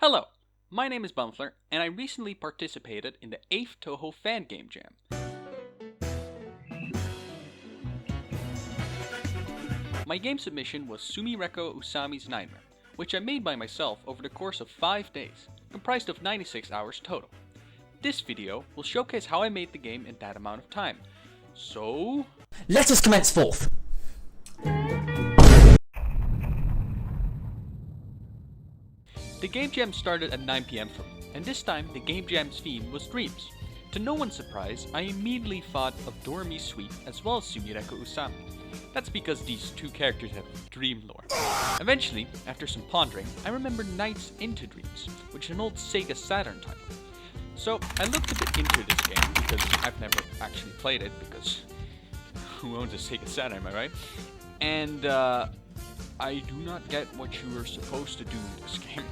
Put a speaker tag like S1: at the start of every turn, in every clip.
S1: Hello, my name is Bumfler, and I recently participated in the 8th Touhou Fan Game Jam. My game submission was Sumireko Usami's Nightmare, which I made by myself over the course of 5 days, comprised of 96 hours total. This video will showcase how I made the game in that amount of time. So...
S2: let us commence forth!
S1: The Game Jam started at 9 PM for me, and this time the Game Jam's theme was dreams. To no one's surprise, I immediately thought of Dorami's Suite as well as Sumireko Usami. That's because these two characters have dream lore. Eventually, after some pondering, I remembered Nights into Dreams, which is an old Sega Saturn title. So I looked a bit into this game because I've never actually played it, because who owns a Sega Saturn, am I right? And I do not get what you are supposed to do in this game.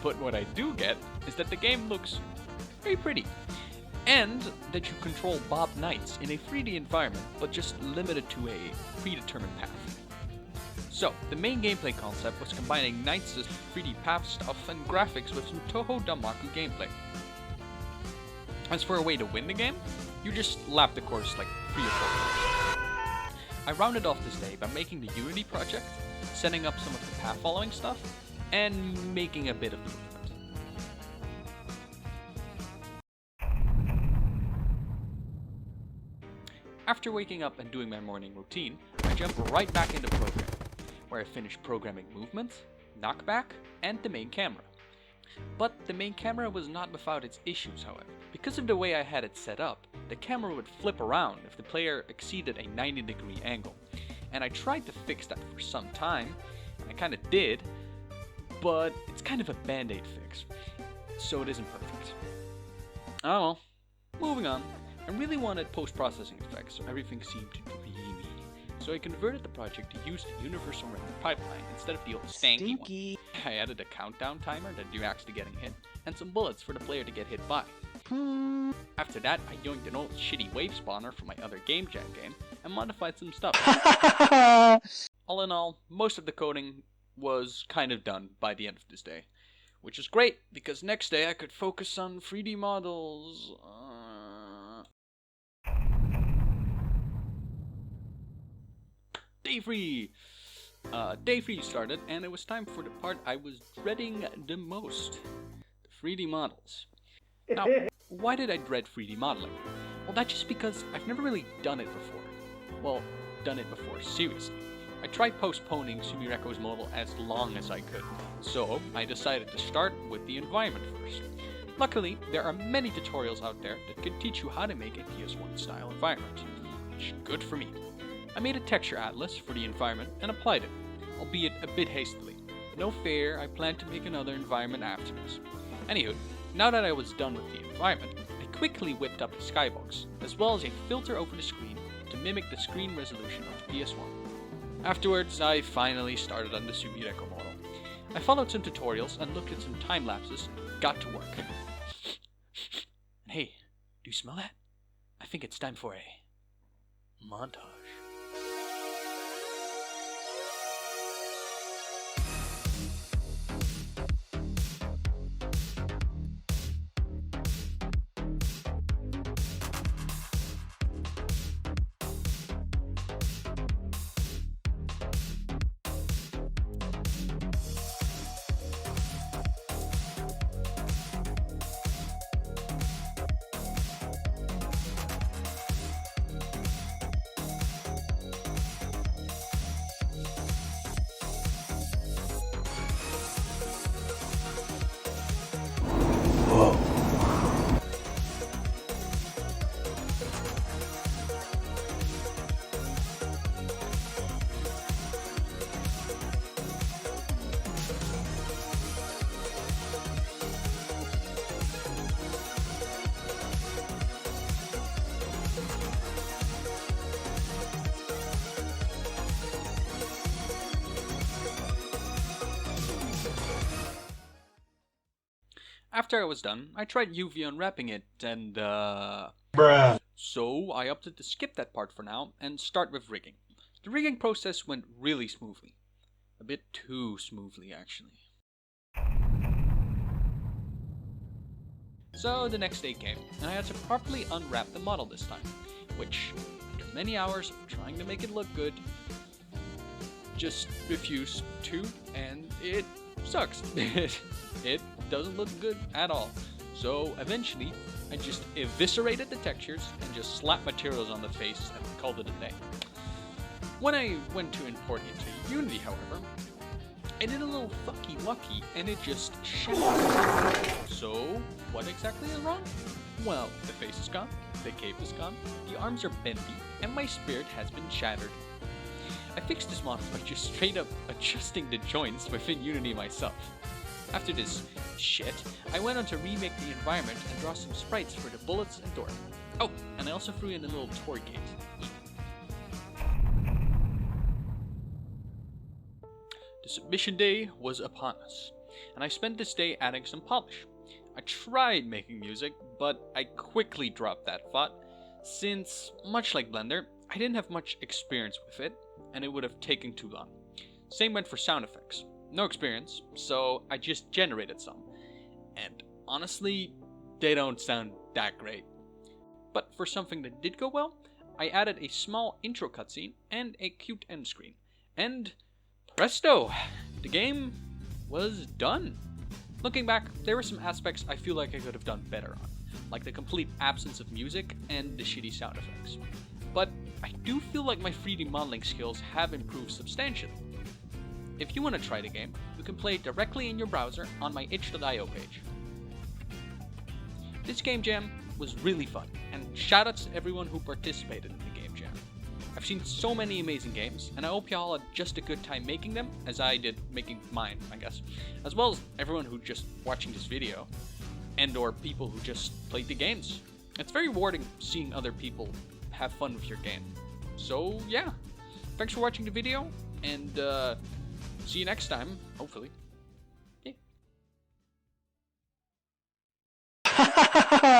S1: But what I do get is that the game looks very pretty, and that you control Bob Knights in a 3D environment, but just limited to a predetermined path. So, the main gameplay concept was combining Knights' 3D path stuff and graphics with some Touhou Danmaku gameplay. As for a way to win the game, you just lap the course like 3 or 4 times. I rounded off this day by making the Unity project, setting up some of the path following stuff, and making a bit of movement. After waking up and doing my morning routine, I jumped right back into programming, where I finished programming movement, knockback, and the main camera. But the main camera was not without its issues, however. Because of the way I had it set up, the camera would flip around if the player exceeded a 90-degree angle. And I tried to fix that for some time, and I kinda did, but it's kind of a band-aid fix, so it isn't perfect. Oh well, moving on. I really wanted post-processing effects, so everything seemed dreamy. So I converted the project to use the universal render pipeline instead of the old stanky one. I added a countdown timer that reacts to getting hit, and some bullets for the player to get hit by. After that, I yoinked an old shitty wave spawner from my other Game Jam game, and modified some stuff. All in all, most of the coding was kind of done by the end of this day. Which is great, because next day I could focus on 3D models. Day 3! Day 3 started, and it was time for the part I was dreading the most. The 3D models. Now, why did I dread 3D modeling? Well, that's just because I've never really done it before. Well, done it before, seriously. I tried postponing Sumireko's model as long as I could, so I decided to start with the environment first. Luckily, there are many tutorials out there that can teach you how to make a PS1 style environment, which is good for me. I made a texture atlas for the environment and applied it, albeit a bit hastily. No fear, I plan to make another environment after this. Anywho, now that I was done with the environment, I quickly whipped up the skybox, as well as a filter over the screen to mimic the screen resolution of the PS1. Afterwards, I finally started on the Sumireko model. I followed some tutorials and looked at some time lapses, got to work. Hey, do you smell that? I think it's time for a montage. After I was done, I tried UV unwrapping it, and
S2: Bruh.
S1: So I opted to skip that part for now, and start with rigging. The rigging process went really smoothly. A bit too smoothly, actually. So the next day came, and I had to properly unwrap the model this time, which, after many hours of trying to make it look good, just refused to, and it sucks. It doesn't look good at all. So eventually, I just eviscerated the textures and just slapped materials on the face and called it a day. When I went to import it to Unity, however, I did a little fucky-wucky and it just shit. So, what exactly is wrong? Well, the face is gone, the cape is gone, the arms are bendy, and my spirit has been shattered. I fixed this model by just straight up adjusting the joints within Unity myself. After this shit, I went on to remake the environment and draw some sprites for the bullets and door. Oh, and I also threw in a little tour gate. The submission day was upon us, and I spent this day adding some polish. I tried making music, but I quickly dropped that thought, since, much like Blender, I didn't have much experience with it, and it would have taken too long. Same went for sound effects. No experience, so I just generated some. And honestly, they don't sound that great. But for something that did go well, I added a small intro cutscene and a cute end screen. And presto! The game was done. Looking back, there were some aspects I feel like I could have done better on, like the complete absence of music and the shitty sound effects. But I do feel like my 3D modeling skills have improved substantially. If you want to try the game, you can play it directly in your browser on my itch.io page. This game jam was really fun, and shoutouts to everyone who participated in the game jam. I've seen so many amazing games, and I hope y'all had just a good time making them, as I did making mine, I guess. As well as everyone who just watching this video, and or people who just played the games. It's very rewarding seeing other people have fun with your game. So yeah, thanks for watching the video, and see you next time, hopefully. Yeah.